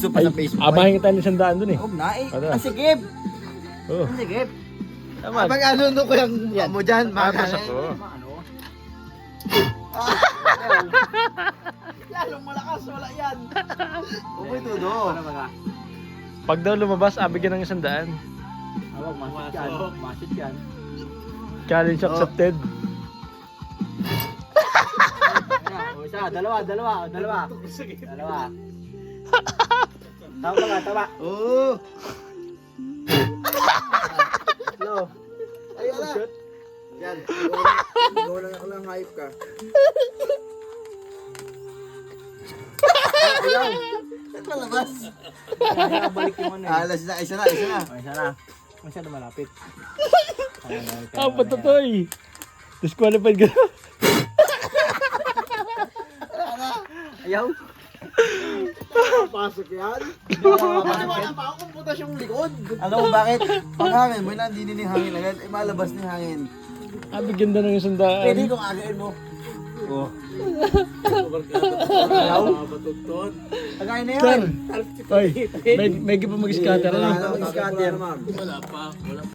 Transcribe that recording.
Super sa Facebook. Abahin kita ng 100 dun eh. Oh, na eh. Ano? Ang sigip. Oo. Ang sigip. Tama. Abang ano no ko yung mo dyan, Tapos mga ako. Ano? lalong malakas, wala yan. Umoy todo. Ano ba ka? Pag daw lumabas, abigyan ng 100. Awag, masit yan. Masit yan. Challenge accepted. Ayan, o, isa, dalawa. Dalawa. Tama ka, tama. Oo. Hello. Ayun na. Yan. Ikaw lang ako lang hype ka. Ayaw. Ba't malabas? Balik yung ano eh. Alas na, isa na. O, isa na. Masyado malapit. Ah, patutoy. Disqualified ka. Ayaw. Pasok yan. Kasi Wala pa ako kumputas yung likod. Alam mo bakit? Pag hangin mo, hindi ni hangin agad. Eh, malabas ni hangin. Abigyan daw ng 100. Pwede kong again mo. Oh. Ayaw. Tagay na Sir. yan. Oy, may pa mag-scatter. Wala Ano? na, mag-scatter.